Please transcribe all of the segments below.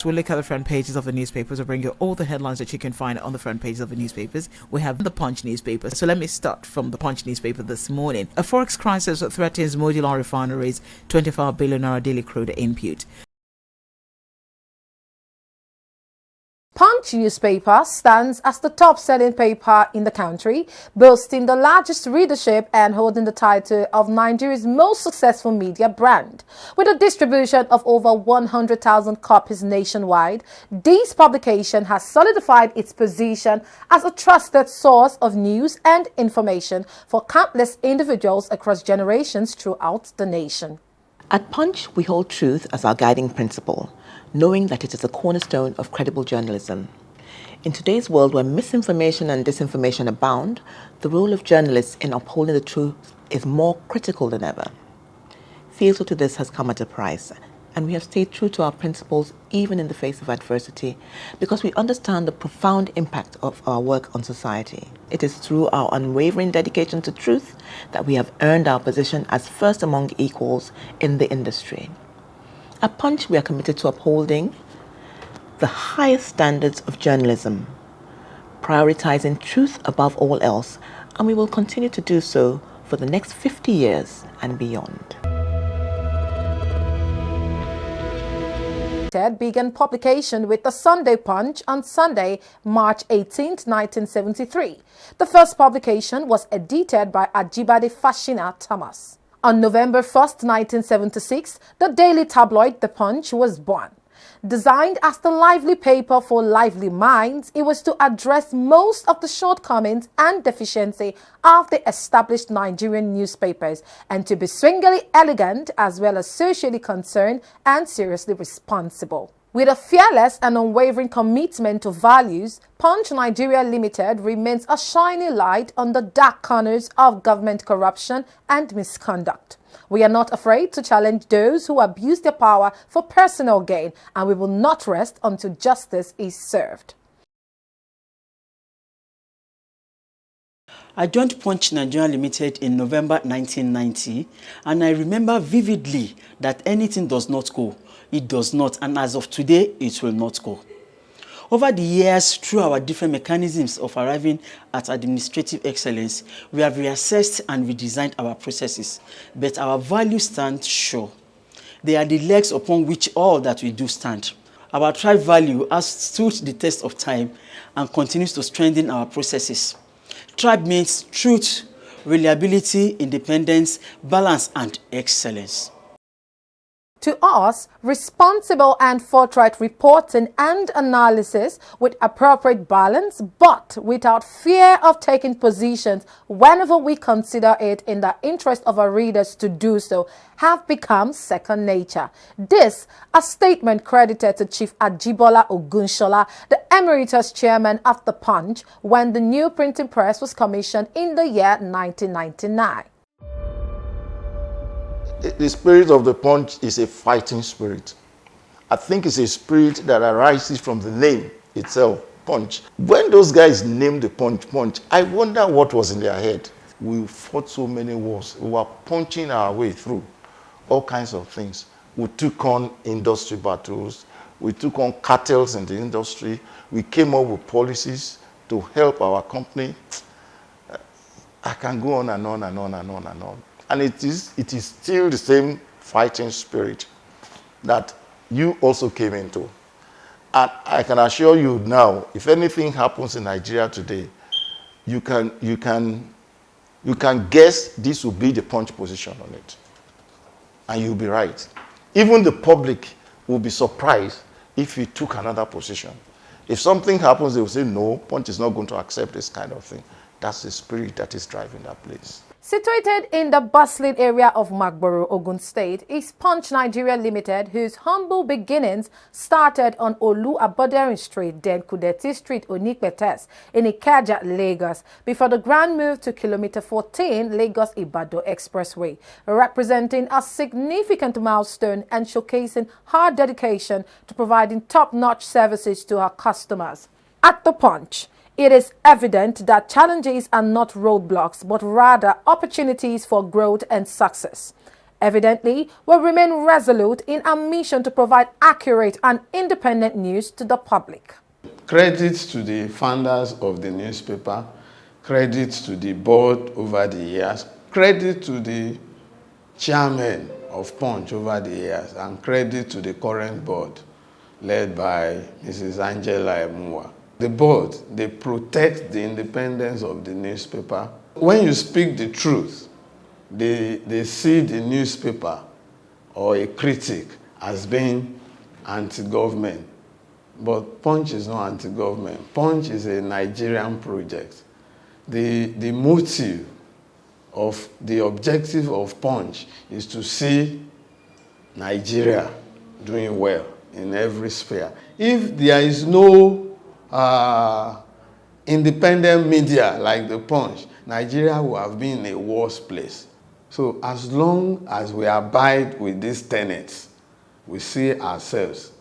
We'll look at the front pages of the newspapers. We'll bring you all the headlines that you can find on the front pages of the newspapers. We have the Punch newspaper. So let me start from the Punch newspaper this morning. A forex crisis threatens modular refineries, 25 billion naira daily crude input. Punch newspaper stands as the top-selling paper in the country, boasting the largest readership and holding the title of Nigeria's most successful media brand. With a distribution of over 100,000 copies nationwide, this publication has solidified its position as a trusted source of news and information for countless individuals across generations throughout the nation. At Punch, we hold truth as our guiding principle, knowing that it is a cornerstone of credible journalism. In today's world where misinformation and disinformation abound, the role of journalists in upholding the truth is more critical than ever. Failure to this has come at a price, and we have stayed true to our principles even in the face of adversity because we understand the profound impact of our work on society. It is through our unwavering dedication to truth that we have earned our position as first among equals in the industry. At Punch, we are committed to upholding the highest standards of journalism, prioritizing truth above all else, and we will continue to do so for the next 50 years and beyond. Began publication with the Sunday Punch on Sunday, March 18, 1973. The first publication was edited by Ajibade Fashina Thomas. On November 1, 1976, the daily tabloid The Punch was born. Designed as the lively paper for lively minds, it was to address most of the shortcomings and deficiency of the established Nigerian newspapers and to be swingily elegant as well as socially concerned and seriously responsible. With a fearless and unwavering commitment to values, Punch Nigeria Limited remains a shining light on the dark corners of government corruption and misconduct. We are not afraid to challenge those who abuse their power for personal gain, and we will not rest until justice is served. I joined Punch Nigeria Limited in November 1990, and I remember vividly that anything does not go. It does not, and as of today, it will not go. Over the years, through our different mechanisms of arriving at administrative excellence, we have reassessed and redesigned our processes, but our values stand sure. They are the legs upon which all that we do stand. Our tribe value has stood the test of time and continues to strengthen our processes. Tribe means truth, reliability, independence, balance, and excellence. To us, responsible and forthright reporting and analysis with appropriate balance, but without fear of taking positions whenever we consider it in the interest of our readers to do so, have become second nature. This, a statement credited to Chief Ajibola Ogunshola, the emeritus chairman of the Punch, when the new printing press was commissioned in the year 1999. The spirit of the Punch is a fighting spirit. I think it's a spirit that arises from the name itself, Punch. When those guys named the Punch, I wonder what was in their head. We fought so many wars. We were punching our way through all kinds of things. We took on industry battles. We took on cartels in the industry. We came up with policies to help our company. I can go on and on and on and on and on. And it is still the same fighting spirit that you also came into. And I can assure you now, if anything happens in Nigeria today, you can guess this will be the Punch position on it. And you'll be right. Even the public will be surprised if you took another position. If something happens, they will say, no, Punch is not going to accept this kind of thing. That's the spirit that is driving that place. Situated in the bustling area of Magboro, Ogun State, is Punch Nigeria Limited, whose humble beginnings started on Olu Aboderin Street, then Kudeti Street, Onikpetes, in Ikeja, Lagos, before the grand move to kilometer 14, Lagos-Ibadan Expressway, representing a significant milestone and showcasing her dedication to providing top-notch services to her customers. At the Punch, it is evident that challenges are not roadblocks, but rather opportunities for growth and success. evidently will remain resolute in our mission to provide accurate and independent news to the public. Credit to the founders of the newspaper, credit to the board over the years, credit to the chairman of Punch over the years, and credit to the current board led by Mrs. Angela Emua. The board, they protect the independence of the newspaper. When you speak the truth, they see the newspaper or a critic as being anti-government. But Punch is not anti-government. Punch is a Nigerian project. The motive of the objective of Punch is to see Nigeria doing well in every sphere. If there is no independent media like the Punch, Nigeria will have been in a worse place. So as long as we abide with these tenets, we see ourselves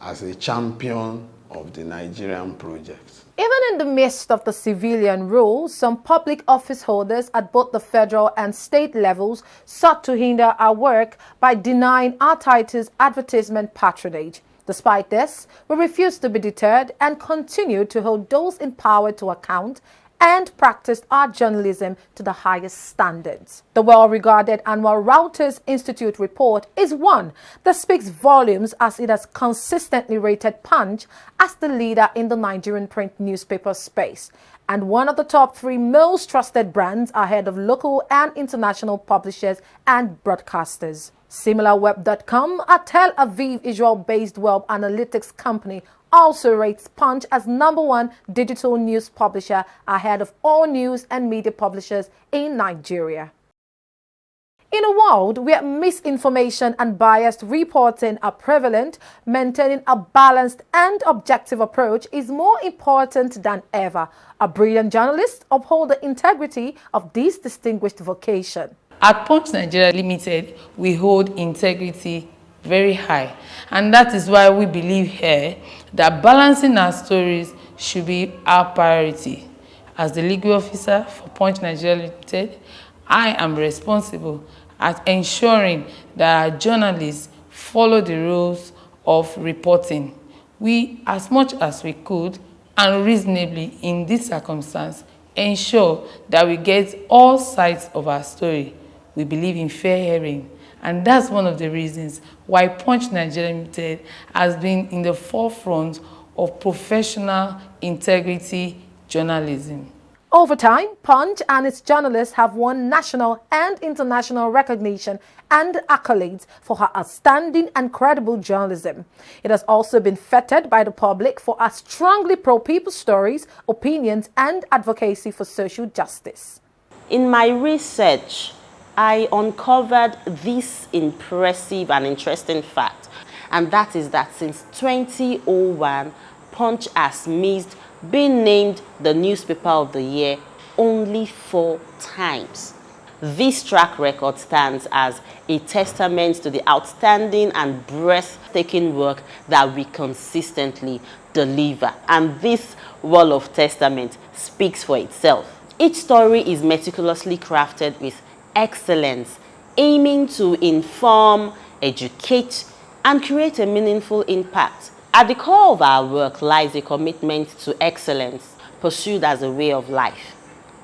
as a champion of the Nigerian project. Even in the midst of the civilian rule, some public office holders at both the federal and state levels sought to hinder our work by denying our titles advertisement patronage. Despite this, we refused to be deterred and continued to hold those in power to account and practiced our journalism to the highest standards. The well-regarded annual Reuters Institute report is one that speaks volumes, as it has consistently rated Punch as the leader in the Nigerian print newspaper space and one of the top 3 most trusted brands ahead of local and international publishers and broadcasters. SimilarWeb.com, a Tel Aviv, Israel-based web analytics company, also rates Punch as #1 digital news publisher ahead of all news and media publishers in Nigeria. In a world where misinformation and biased reporting are prevalent, maintaining a balanced and objective approach is more important than ever. A brilliant journalist upholds the integrity of this distinguished vocation. At Punch Nigeria Limited, we hold integrity very high, and that is why we believe here that balancing our stories should be our priority. As the legal officer for Punch Nigeria Limited, I am responsible at ensuring that our journalists follow the rules of reporting. We, as much as we could and reasonably in this circumstance, ensure that we get all sides of our story. We believe in fair hearing, and that's one of the reasons why Punch Nigeria Limited has been in the forefront of professional integrity journalism. Over time, Punch and its journalists have won national and international recognition and accolades for her outstanding and credible journalism. It has also been feted by the public for her strongly pro-people stories, opinions, and advocacy for social justice. In my research, I uncovered this impressive and interesting fact, and that is that since 2001, Punch has missed being named the newspaper of the year only 4 times. This track record stands as a testament to the outstanding and breathtaking work that we consistently deliver. And this wall of testament speaks for itself. Each story is meticulously crafted with excellence, aiming to inform, educate, and create a meaningful impact. At the core of our work lies a commitment to excellence, pursued as a way of life.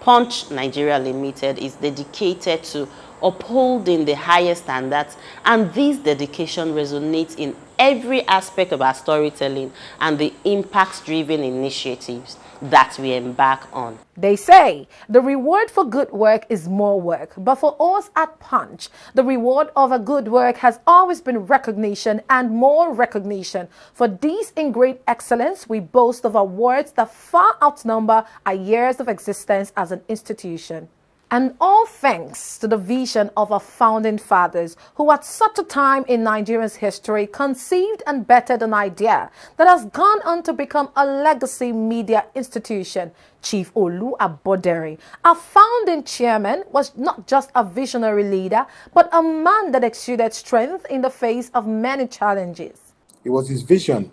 Punch Nigeria Limited is dedicated to upholding the highest standards, and this dedication resonates in every aspect of our storytelling and the impact-driven initiatives that we embark on. They say the reward for good work is more work, but for us at Punch, the reward of a good work has always been recognition and more recognition. For this in great excellence, we boast of awards that far outnumber our years of existence as an institution. And all thanks to the vision of our founding fathers, who at such a time in Nigeria's history conceived and bettered an idea that has gone on to become a legacy media institution. Chief Olu Abodere, our founding chairman, was not just a visionary leader, but a man that exuded strength in the face of many challenges. It was his vision,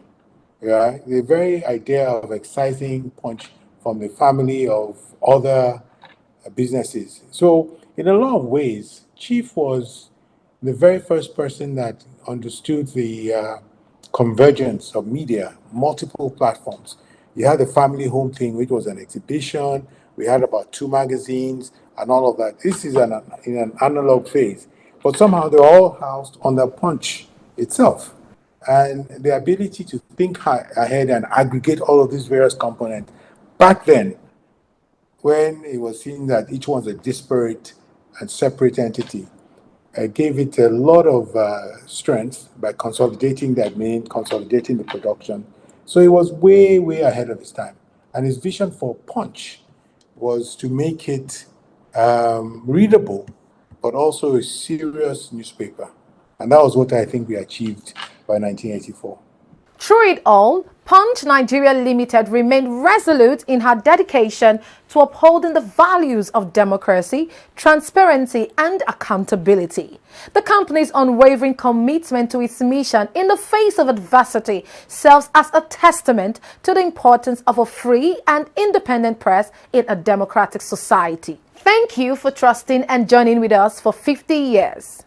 the very idea of excising Punch from a family of other businesses. So in a lot of ways, Chief was the very first person that understood the convergence of media, multiple platforms. You had the family home thing, which was an exhibition. We had about 2 magazines and all of that. This is in an analog phase, but somehow they're all housed on the Punch itself. And the ability to think ahead and aggregate all of these various components back then, when it was seen that each one's a disparate and separate entity, gave it a lot of strength by consolidating the admin, consolidating the production. So it was way, way ahead of its time. And his vision for Punch was to make it readable, but also a serious newspaper. And that was what I think we achieved by 1984. Through it all, Punch Nigeria Limited remained resolute in her dedication to upholding the values of democracy, transparency, and accountability. The company's unwavering commitment to its mission in the face of adversity serves as a testament to the importance of a free and independent press in a democratic society. Thank you for trusting and joining with us for 50 years.